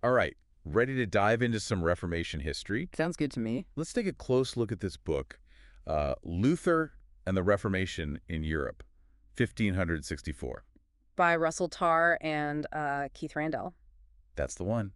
All right, ready to dive into some Reformation history? Sounds good to me. Let's take a close look at this book, Luther and the Reformation in Europe, 1564. By Russel Tarr and Keith Randell. That's the one.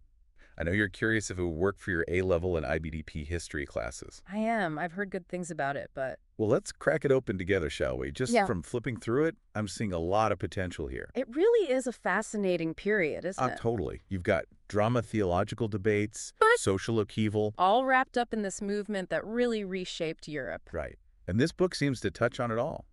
I know you're curious if it would work for your A-level and IBDP history classes. I am. I've heard good things about it, but Well, let's crack it open together, shall we? Just yeah, from flipping through it, I'm seeing a lot of potential here. it really is a fascinating period, isn't it? Totally. You've got drama theological debates, But social upheaval. all wrapped up in this movement that really reshaped Europe. Right. And this book seems to touch on it all,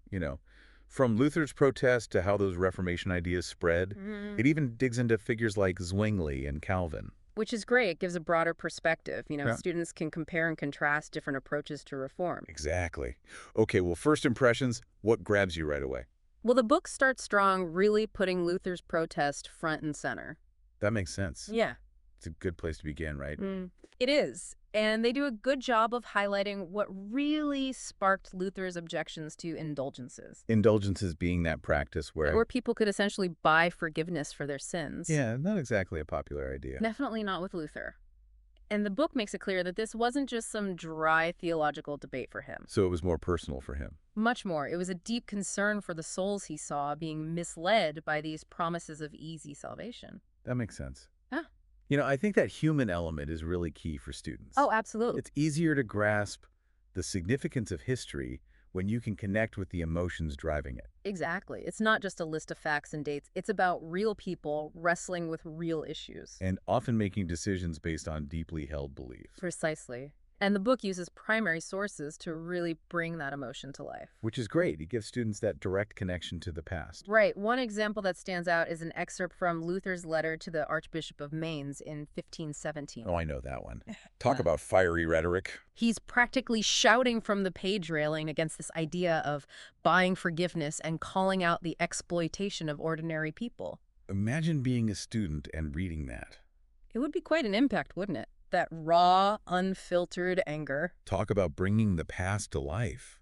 from Luther's protest to how those Reformation ideas spread. It even digs into figures like Zwingli and Calvin. Which is great. It gives a broader perspective. Yeah. Students can compare and contrast different approaches to reform. Exactly. Okay, well, first impressions, what grabs you right away? Well, the book starts strong, really putting Luther's protest front and center. That makes sense. Yeah. It's a good place to begin, right? It is. And they do a good job of highlighting what really sparked Luther's objections to indulgences. Indulgences being that practice where... People could essentially buy forgiveness for their sins. Yeah, not exactly a popular idea. Definitely not with Luther. And the book makes it clear that this wasn't just some dry theological debate for him. So it was more personal for him. Much more. It was a deep concern for the souls he saw being misled by these promises of easy salvation. That makes sense. Yeah. I think that human element is really key for students. Oh, absolutely. It's easier to grasp the significance of history when you can connect with the emotions driving it. Exactly. It's not just a list of facts and dates. It's about real people wrestling with real issues. And often making decisions based on deeply held beliefs. Precisely. And the book uses primary sources to really bring that emotion to life. Which is great. It gives students that direct connection to the past. Right. One example that stands out is an excerpt from Luther's letter to the Archbishop of Mainz in 1517. Oh, I know that one. Talk about fiery rhetoric. He's practically shouting from the page railing against this idea of buying forgiveness and calling out the exploitation of ordinary people. Imagine being a student and reading that. It would be quite an impact, wouldn't it? That raw, unfiltered anger. Talk about bringing the past to life.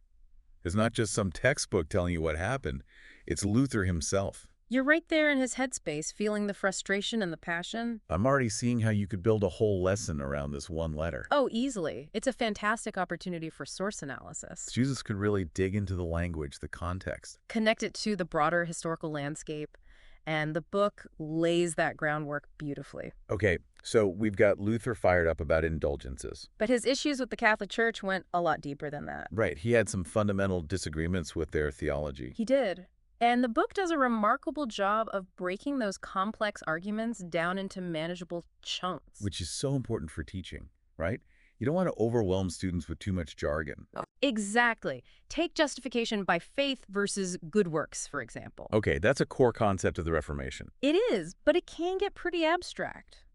It's not just some textbook telling you what happened. It's Luther himself. You're right there in his headspace, feeling the frustration and the passion. I'm already seeing how you could build a whole lesson around this one letter. Oh, easily. It's a fantastic opportunity for source analysis. Jesus could really dig into the language, the context. Connect it to the broader historical landscape, and the book lays that groundwork beautifully. Okay, so we've got Luther fired up about indulgences. But his issues with the Catholic Church went a lot deeper than that. Right, he had some fundamental disagreements with their theology. He did. And the book does a remarkable job of breaking those complex arguments down into manageable chunks. Which is so important for teaching, right? You don't want to overwhelm students with too much jargon. Exactly. Take justification by faith versus good works, for example. Okay, that's a core concept of the Reformation. It is, but it can get pretty abstract.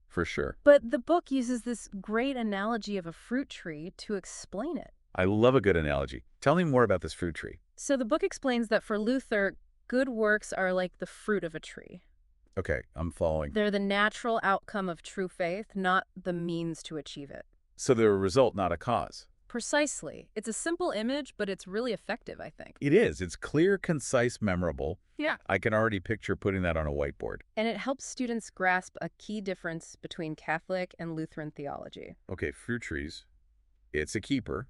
For sure. But the book uses this great analogy of a fruit tree to explain it. I love a good analogy. Tell me more about this fruit tree. So the book explains that for Luther, good works are like the fruit of a tree. Okay, I'm following. They're the natural outcome of true faith, not the means to achieve it. So they're a result, not a cause. Precisely. It's a simple image, but it's really effective, I think. It is. It's clear, concise, memorable. Yeah. I can already picture putting that on a whiteboard. And it helps students grasp a key difference between Catholic and Lutheran theology. Okay, fruit trees. It's a keeper.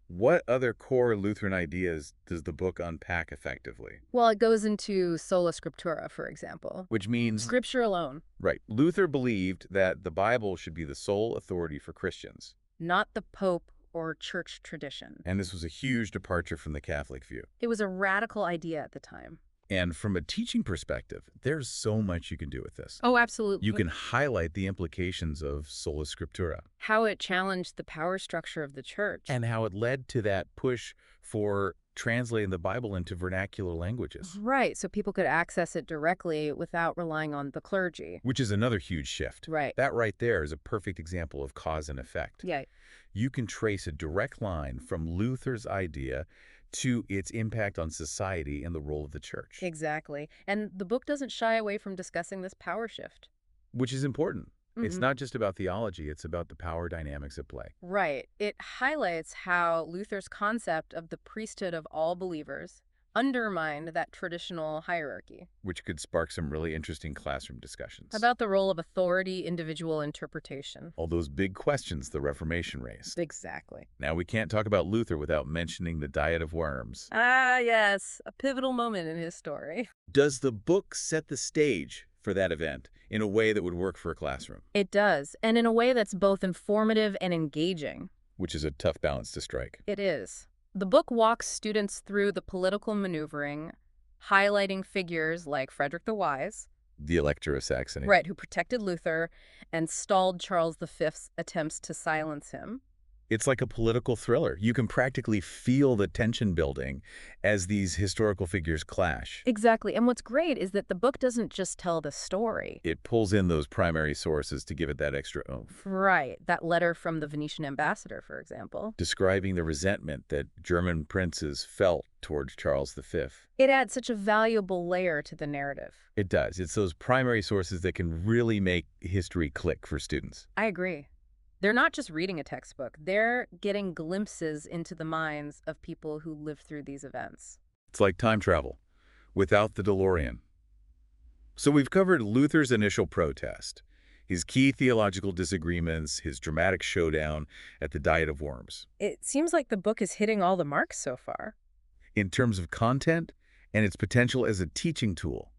What other core Lutheran ideas does the book unpack effectively? Well, it goes into sola scriptura, for example. Which means... Scripture alone. Right. Luther believed that the Bible should be the sole authority for Christians. Not the Pope or church tradition. And this was a huge departure from the Catholic view. It was a radical idea at the time. And from a teaching perspective, there's so much you can do with this. Oh, absolutely. You can highlight the implications of sola scriptura. How it challenged the power structure of the church. And how it led to that push for translating the Bible into vernacular languages. Right, so people could access it directly without relying on the clergy. Which is another huge shift. Right. That right there is a perfect example of cause and effect. Yeah. You can trace a direct line from Luther's idea to its impact on society and the role of the church. Exactly. And the book doesn't shy away from discussing this power shift. Which is important. It's not just about theology, it's about the power dynamics at play. Right. It highlights how Luther's concept of the priesthood of all believers, undermined that traditional hierarchy. which could spark some really interesting classroom discussions. About the role of authority, individual interpretation. All those big questions the Reformation raised. Exactly. Now, we can't talk about Luther without mentioning the Diet of Worms. Ah, yes, a pivotal moment in his story. Does the book set the stage for that event in a way that would work for a classroom? It does, and in a way that's both informative and engaging. Which is a tough balance to strike. It is. The book walks students through the political maneuvering, highlighting figures like Frederick the Wise, The Elector of Saxony. right, who protected Luther and stalled Charles V's attempts to silence him. It's like a political thriller. You can practically feel the tension building as these historical figures clash. Exactly. And what's great is that the book doesn't just tell the story. It pulls in those primary sources to give it that extra oomph. Right. That letter from the Venetian ambassador, for example. Describing the resentment that German princes felt towards Charles V. It adds such a valuable layer to the narrative. It does. It's those primary sources that can really make history click for students. I agree. They're not just reading a textbook. They're getting glimpses into the minds of people who lived through these events. It's like time travel, without the DeLorean. So we've covered Luther's initial protest, his key theological disagreements, his dramatic showdown at the Diet of Worms. It seems like the book is hitting all the marks so far. In terms of content and its potential as a teaching tool.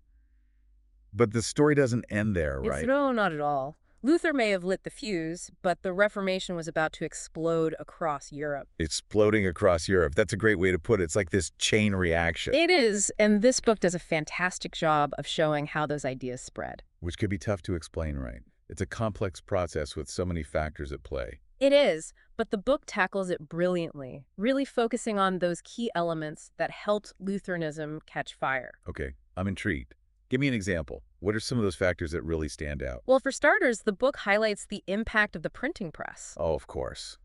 But the story doesn't end there, right? No, not at all. Luther may have lit the fuse, but the Reformation was about to explode across Europe. Exploding across Europe. That's a great way to put it. It's like this chain reaction. It is, and this book does a fantastic job of showing how those ideas spread. Which could be tough to explain, right? It's a complex process with so many factors at play. It is, but the book tackles it brilliantly, really focusing on those key elements that helped Lutheranism catch fire. Okay, I'm intrigued. Give me an example. What are some of those factors that really stand out? Well, for starters, the book highlights the impact of the printing press. Oh, of course.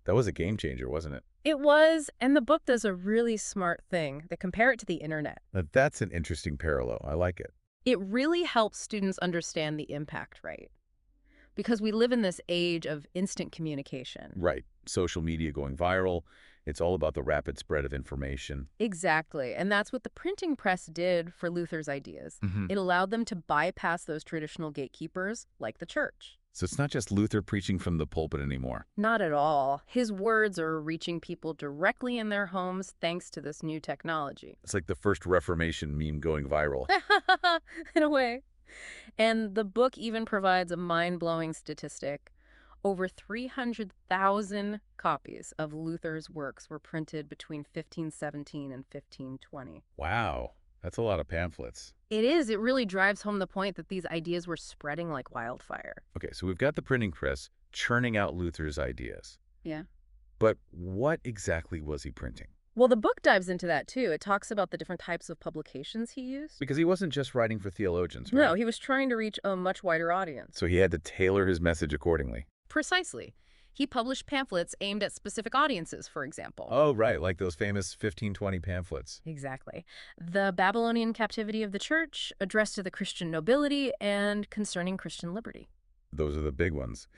That was a game changer, wasn't it? It was, and the book does a really smart thing. They compare it to the internet. Now, that's an interesting parallel. I like it. It really helps students understand the impact, right? Because we live in this age of instant communication. Right. Social media going viral. It's all about the rapid spread of information. Exactly. And that's what the printing press did for Luther's ideas. It allowed them to bypass those traditional gatekeepers, like the church. So it's not just Luther preaching from the pulpit anymore. Not at all. His words are reaching people directly in their homes thanks to this new technology. It's like the first Reformation meme going viral. In a way. And the book even provides a mind-blowing statistic. Over 300,000 copies of Luther's works were printed between 1517 and 1520. Wow. That's a lot of pamphlets. It is. It really drives home the point that these ideas were spreading like wildfire. Okay, so we've got the printing press churning out Luther's ideas. Yeah. But what exactly was he printing? Well, the book dives into that, too. It talks about the different types of publications he used. Because he wasn't just writing for theologians, right? No, he was trying to reach a much wider audience. So he had to tailor his message accordingly. Precisely. He published pamphlets aimed at specific audiences, for example. Oh, right, like those famous 1520 pamphlets. Exactly. The Babylonian captivity of the church, addressed to the Christian nobility, and concerning Christian liberty. Those are the big ones.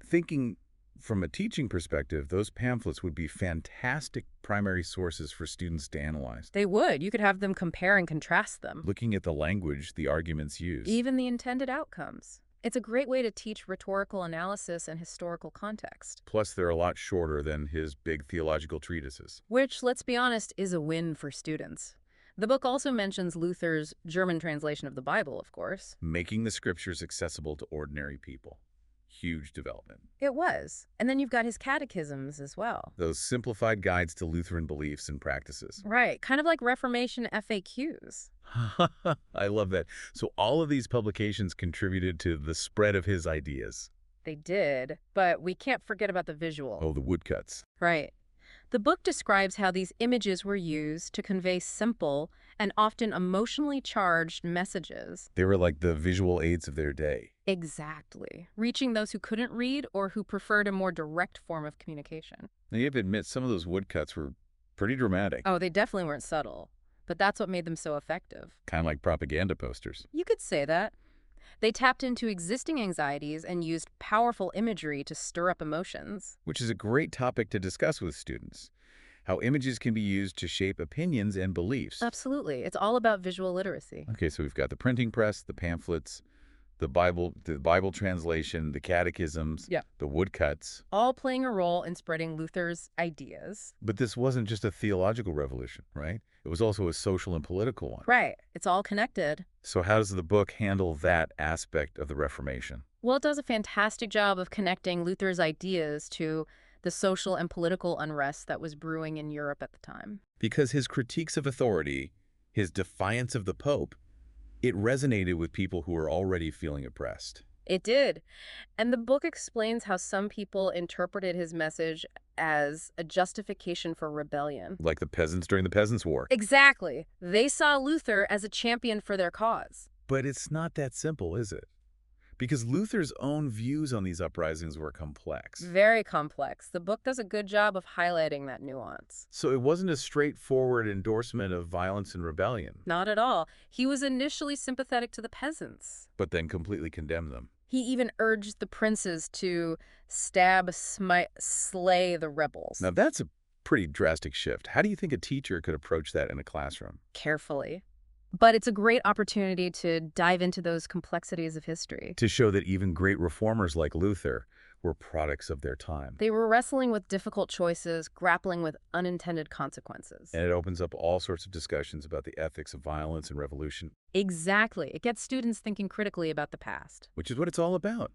Thinking from a teaching perspective, those pamphlets would be fantastic primary sources for students to analyze. They would. You could have them compare and contrast them. Looking at the language, the arguments used. Even the intended outcomes. It's a great way to teach rhetorical analysis and historical context. Plus, they're a lot shorter than his big theological treatises. Which, let's be honest, is a win for students. The book also mentions Luther's German translation of the Bible, of course. Making the scriptures accessible to ordinary people. Huge development. It was. And then you've got his catechisms as well. Those simplified guides to Lutheran beliefs and practices. Right. Kind of like Reformation FAQs. I love that. So all of these publications contributed to the spread of his ideas. They did, but we can't forget about the visual. Oh, the woodcuts. Right. The book describes how these images were used to convey simple and often emotionally charged messages. They were like the visual aids of their day. Exactly. Reaching those who couldn't read or who preferred a more direct form of communication. Now, you have to admit, some of those woodcuts were pretty dramatic. Oh, they definitely weren't subtle. But that's what made them so effective. Kind of like propaganda posters. You could say that. They tapped into existing anxieties and used powerful imagery to stir up emotions. Which is a great topic to discuss with students. how images can be used to shape opinions and beliefs. Absolutely. It's all about visual literacy. Okay, so we've got the printing press, the pamphlets, the Bible translation, the catechisms, Yeah. the woodcuts. All playing a role in spreading Luther's ideas. But this wasn't just a theological revolution, right? It was also a social and political one. Right. It's all connected. So how does the book handle that aspect of the Reformation? Well, it does a fantastic job of connecting Luther's ideas to the social and political unrest that was brewing in Europe at the time. Because his critiques of authority, his defiance of the Pope, it resonated with people who were already feeling oppressed. It did. And the book explains how some people interpreted his message as a justification for rebellion. Like the peasants during the Peasants' War. Exactly. They saw Luther as a champion for their cause. But it's not that simple, is it? Because Luther's own views on these uprisings were complex. Very complex. The book does a good job of highlighting that nuance. So it wasn't a straightforward endorsement of violence and rebellion, Not at all. He was initially sympathetic to the peasants. but then completely condemned them. He even urged the princes to stab, smite, slay the rebels. Now that's a pretty drastic shift. How do you think a teacher could approach that in a classroom? Carefully. But it's a great opportunity to dive into those complexities of history. To show that even great reformers like Luther were products of their time. They were wrestling with difficult choices, grappling with unintended consequences. And it opens up all sorts of discussions about the ethics of violence and revolution, Exactly. It gets students thinking critically about the past. which is what it's all about.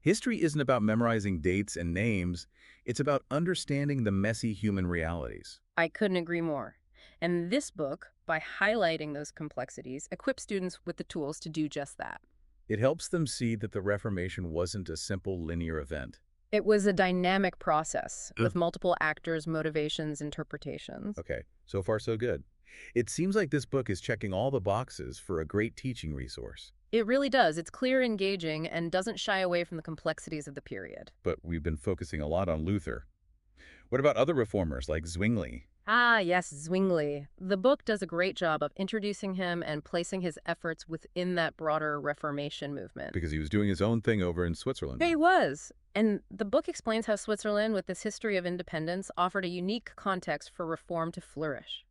History isn't about memorizing dates and names. It's about understanding the messy human realities. I couldn't agree more. And this book, by highlighting those complexities, equips students with the tools to do just that. It helps them see that the Reformation wasn't a simple linear event. It was a dynamic process with multiple actors, motivations, interpretations. Okay, so far so good. It seems like this book is checking all the boxes for a great teaching resource. It really does. It's clear, engaging, and doesn't shy away from the complexities of the period. But we've been focusing a lot on Luther. What about other reformers like Zwingli? Ah, yes, Zwingli. The book does a great job of introducing him and placing his efforts within that broader Reformation movement. Because he was doing his own thing over in Switzerland. Yeah, he was. And the book explains how Switzerland, with its history of independence, offered a unique context for reform to flourish.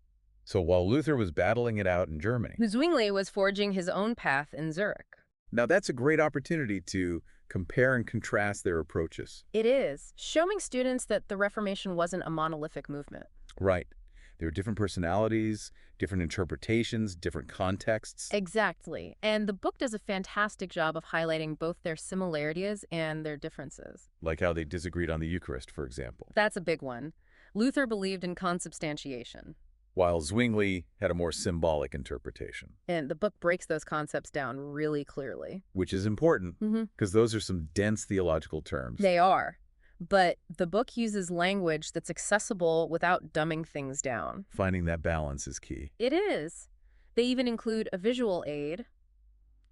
So while Luther was battling it out in Germany. Zwingli was forging his own path in Zurich. Now that's a great opportunity to compare and contrast their approaches. It is, showing students that the Reformation wasn't a monolithic movement. Right. There are different personalities, different interpretations, different contexts. Exactly. And the book does a fantastic job of highlighting both their similarities and their differences. Like how they disagreed on the Eucharist, for example. That's a big one. Luther believed in consubstantiation. While Zwingli had a more symbolic interpretation. And the book breaks those concepts down really clearly. Which is important, Mm-hmm. because those are some dense theological terms. They are. But the book uses language that's accessible without dumbing things down. Finding that balance is key. It is. They even include a visual aid,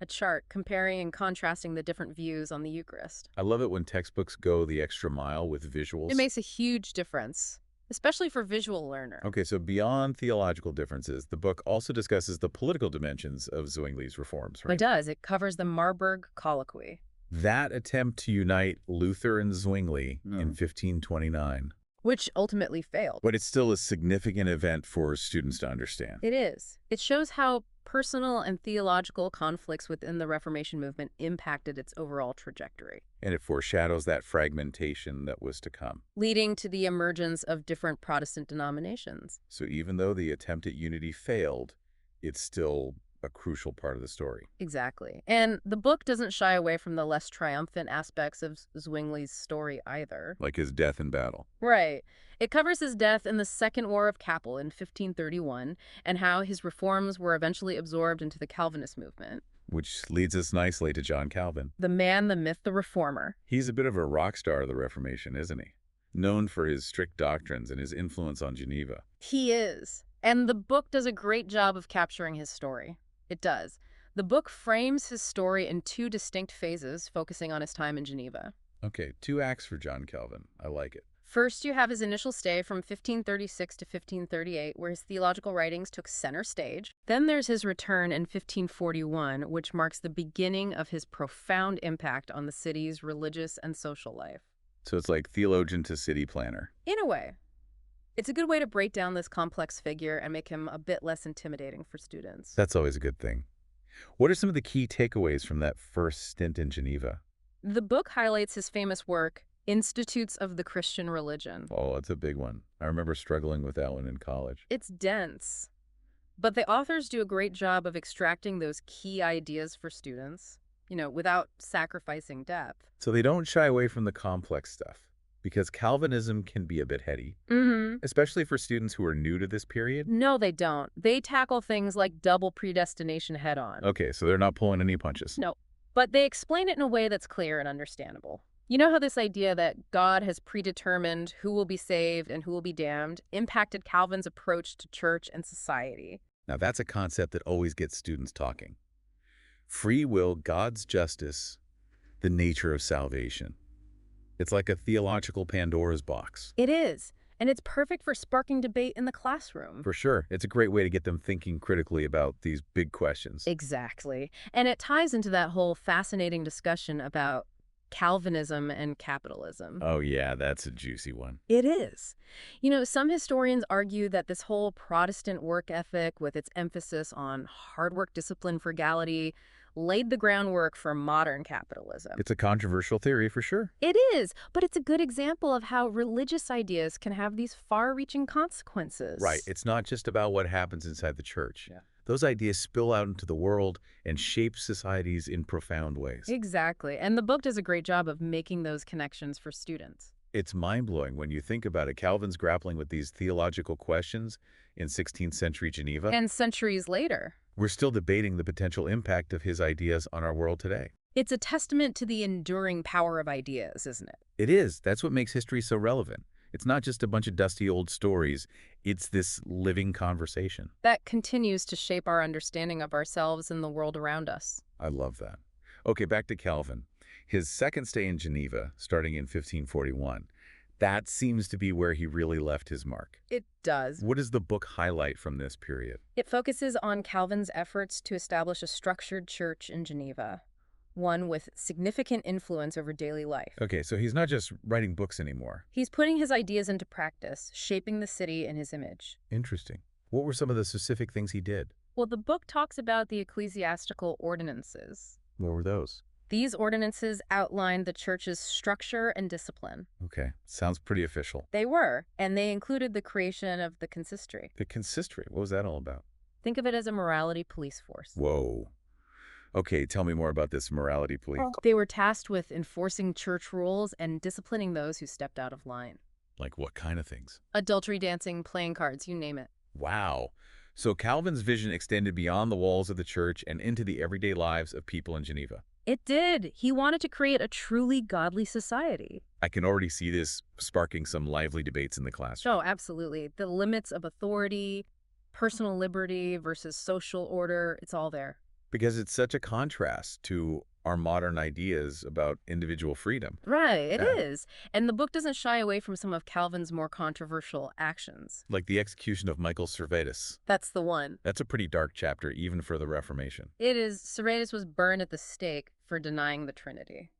a chart comparing and contrasting the different views on the Eucharist. I love it when textbooks go the extra mile with visuals. It makes a huge difference, especially for visual learner. Okay, so beyond theological differences, the book also discusses the political dimensions of Zwingli's reforms, right? It does. It covers the Marburg Colloquy, That attempt to unite Luther and Zwingli in 1529. which ultimately failed. But it's still a significant event for students to understand. It is. It shows how personal and theological conflicts within the Reformation movement impacted its overall trajectory, And it foreshadows that fragmentation that was to come. leading to the emergence of different Protestant denominations. So even though the attempt at unity failed, it's still a crucial part of the story. Exactly. And the book doesn't shy away from the less triumphant aspects of Zwingli's story either. Like his death in battle. Right. It covers his death in the Second War of Kappel in 1531 and how his reforms were eventually absorbed into the Calvinist movement. Which leads us nicely to John Calvin. The man, the myth, the reformer. He's a bit of a rock star of the Reformation, isn't he? Known for his strict doctrines and his influence on Geneva. He is. And the book does a great job of capturing his story. It does. The book frames his story in two distinct phases, focusing on his time in Geneva. Okay, 2 acts for John Calvin. I like it. First, you have his initial stay from 1536 to 1538, where his theological writings took center stage. Then there's his return in 1541, which marks the beginning of his profound impact on the city's religious and social life. So it's like theologian to city planner. In a way. It's a good way to break down this complex figure and make him a bit less intimidating for students. That's always a good thing. What are some of the key takeaways from that first stint in Geneva? The book highlights his famous work, Institutes of the Christian Religion. Oh, that's a big one. I remember struggling with that one in college. It's dense, but the authors do a great job of extracting those key ideas for students, without sacrificing depth. So they don't shy away from the complex stuff, because Calvinism can be a bit heady, Mm-hmm. especially for students who are new to this period. No, they don't. They tackle things like double predestination head on. Okay, so they're not pulling any punches. No, but they explain it in a way that's clear and understandable. You know how this idea that God has predetermined who will be saved and who will be damned impacted Calvin's approach to church and society? Now that's a concept that always gets students talking. Free will, God's justice, the nature of salvation. It's like a theological Pandora's box. It is, and it's perfect for sparking debate in the classroom. For sure, it's a great way to get them thinking critically about these big questions. Exactly. And it ties into that whole fascinating discussion about Calvinism and capitalism. Oh yeah, that's a juicy one. It is. Some historians argue that this whole Protestant work ethic, with its emphasis on hard work, discipline, frugality, laid the groundwork for modern capitalism. It's a controversial theory for sure. It is, but it's a good example of how religious ideas can have these far-reaching consequences. Right, it's not just about what happens inside the church. Yeah. Those ideas spill out into the world and shape societies in profound ways. Exactly. And the book does a great job of making those connections for students. It's mind-blowing when you think about it. Calvin's grappling with these theological questions in 16th century Geneva. And centuries later, We're still debating the potential impact of his ideas on our world today. it's a testament to the enduring power of ideas, isn't it? It is. That's what makes history so relevant. It's not just a bunch of dusty old stories. It's this living conversation. That continues to shape our understanding of ourselves and the world around us. I love that. Okay, back to Calvin. His second stay in Geneva, starting in 1541, that seems to be where he really left his mark. It does. What does the book highlight from this period? It focuses on Calvin's efforts to establish a structured church in Geneva, one with significant influence over daily life. Okay, so he's not just writing books anymore. He's putting his ideas into practice, shaping the city in his image. Interesting. What were some of the specific things he did? Well, the book talks about the ecclesiastical ordinances. What were those? These ordinances outlined the church's structure and discipline. Okay, sounds pretty official. They were, and they included the creation of the consistory. The consistory, what was that all about? Think of it as a morality police force. Whoa. Okay, tell me more about this morality police. They were tasked with enforcing church rules and disciplining those who stepped out of line. Like what kind of things? Adultery, dancing, playing cards, you name it. Wow. So Calvin's vision extended beyond the walls of the church and into the everyday lives of people in Geneva. It did. He wanted to create a truly godly society. I can already see this sparking some lively debates in the classroom. Oh, absolutely. The limits of authority, personal liberty versus social order, it's all there. Because it's such a contrast to our modern ideas about individual freedom. Right, it Yeah. is. And the book doesn't shy away from some of Calvin's more controversial actions. Like the execution of Michael Servetus. That's the one. That's a pretty dark chapter, even for the Reformation. It is. Servetus was burned at the stake for denying the Trinity.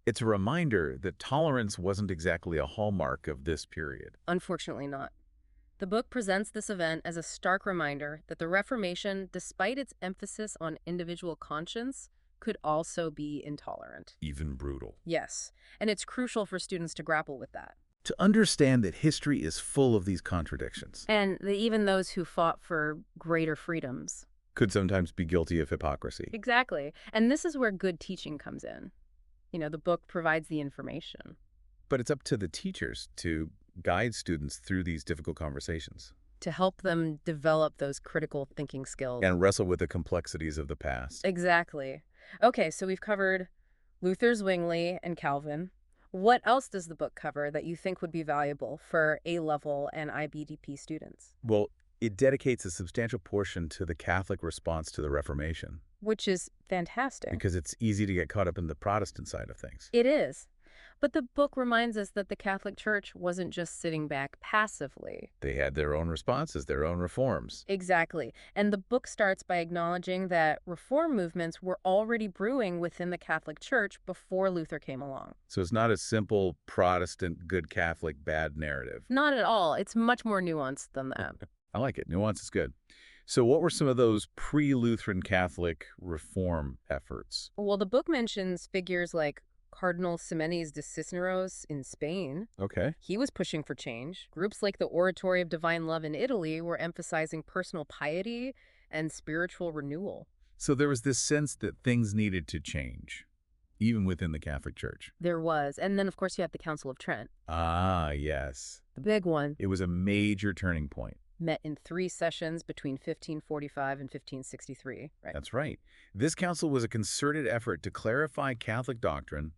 It's a reminder that tolerance wasn't exactly a hallmark of this period. Unfortunately not. The book presents this event as a stark reminder that the Reformation, despite its emphasis on individual conscience, could also be intolerant. Even brutal. Yes, and it's crucial for students to grapple with that. To understand that history is full of these contradictions. And even those who fought for greater freedoms. Could sometimes be guilty of hypocrisy. Exactly. And this is where good teaching comes in. The book provides the information. But it's up to the teachers to guide students through these difficult conversations. To help them develop those critical thinking skills. And wrestle with the complexities of the past. Exactly. Okay, so we've covered Luther, Zwingli, and Calvin. What else does the book cover that you think would be valuable for A-level and IBDP students? Well, it dedicates a substantial portion to the Catholic response to the Reformation. Which is fantastic. Because it's easy to get caught up in the Protestant side of things. It is. But the book reminds us that the Catholic Church wasn't just sitting back passively. They had their own responses, their own reforms. Exactly. And the book starts by acknowledging that reform movements were already brewing within the Catholic Church before Luther came along. So it's not a simple Protestant, good Catholic, bad narrative. Not at all. It's much more nuanced than that. I like it. Nuance is good. So what were some of those pre-Lutheran Catholic reform efforts? Well, the book mentions figures like Cardinal Ximenes de Cisneros in Spain. Okay. He was pushing for change. Groups like the Oratory of Divine Love in Italy were emphasizing personal piety and spiritual renewal. So there was this sense that things needed to change, even within the Catholic Church. There was. And then, of course, you have the Council of Trent. Ah, yes. The big one It was a major turning point. met in 3 sessions between 1545 and 1563. Right. That's right. This council was a concerted effort to clarify Catholic doctrine,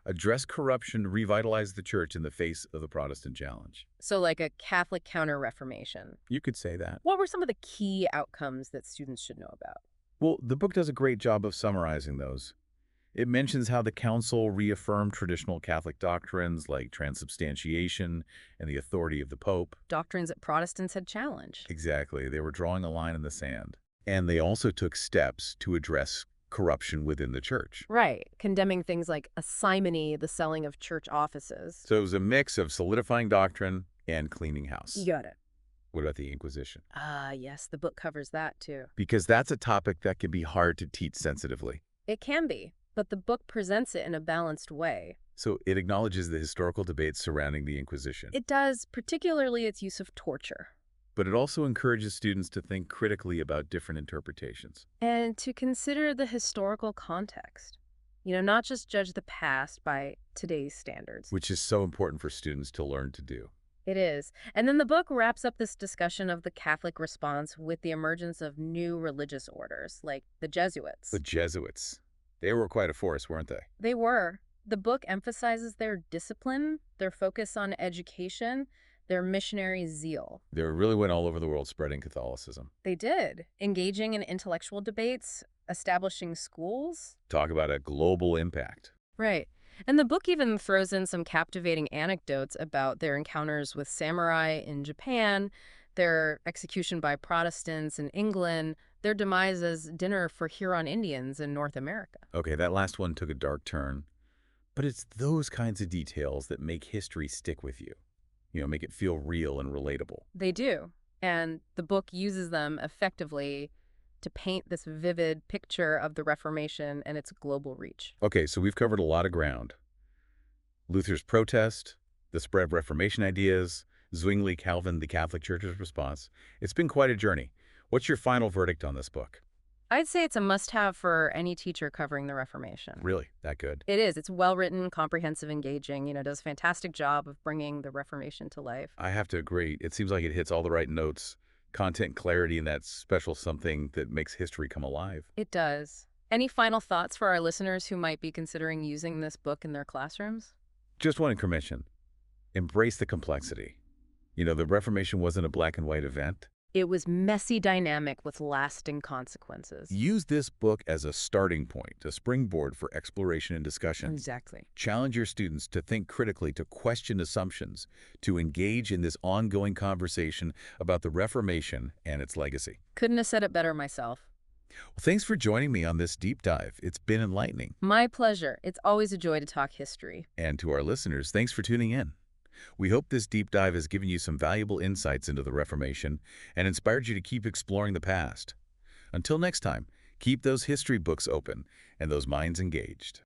address corruption, revitalize the church in the face of the Protestant challenge. So like a Catholic counter-reformation. You could say that. What were some of the key outcomes that students should know about? Well, the book does a great job of summarizing those. It mentions how the council reaffirmed traditional Catholic doctrines like transubstantiation and the authority of the Pope. Doctrines that Protestants had challenged. Exactly. They were drawing a line in the sand. And they also took steps to address corruption within the church. Right. Condemning things like a simony, the selling of church offices. So it was a mix of solidifying doctrine and cleaning house. You got it. What about the Inquisition? Ah, yes, the book covers that too. Because that's a topic that can be hard to teach sensitively. It can be, but the book presents it in a balanced way. So it acknowledges the historical debates surrounding the Inquisition. It does, particularly its use of torture. But it also encourages students to think critically about different interpretations. And to consider the historical context. Not just judge the past by today's standards. Which is so important for students to learn to do. It is. And then the book wraps up this discussion of the Catholic response with the emergence of new religious orders, like the Jesuits. The Jesuits. They were quite a force, weren't they? They were. The book emphasizes their discipline, their focus on education, their missionary zeal. They really went all over the world spreading Catholicism. They did, engaging in intellectual debates, establishing schools. Talk about a global impact. Right. And the book even throws in some captivating anecdotes about their encounters with samurai in Japan, their execution by Protestants in England, their demise as dinner for Huron Indians in North America. Okay, that last one took a dark turn. But it's those kinds of details that make history stick with you. Make it feel real and relatable. They do. And the book uses them effectively to paint this vivid picture of the Reformation and its global reach. Okay, so we've covered a lot of ground. Luther's protest, the spread of Reformation ideas, Zwingli Calvin, the Catholic Church's response. It's been quite a journey. What's your final verdict on this book? I'd say it's a must-have for any teacher covering the Reformation. Really? That good? It is. It's well-written, comprehensive, engaging, does a fantastic job of bringing the Reformation to life. I have to agree. It seems like it hits all the right notes. Content clarity and that special something that makes history come alive. It does. Any final thoughts for our listeners who might be considering using this book in their classrooms? Just one encouragement. Embrace the complexity. The Reformation wasn't a black and white event. It was messy, dynamic, with lasting consequences. Use this book as a starting point, a springboard for exploration and discussion. Exactly. Challenge your students to think critically, to question assumptions, to engage in this ongoing conversation about the Reformation and its legacy. Couldn't have said it better myself. Well, thanks for joining me on this deep dive. It's been enlightening. My pleasure. It's always a joy to talk history. And to our listeners, thanks for tuning in. We hope this deep dive has given you some valuable insights into the Reformation and inspired you to keep exploring the past. Until next time, keep those history books open and those minds engaged.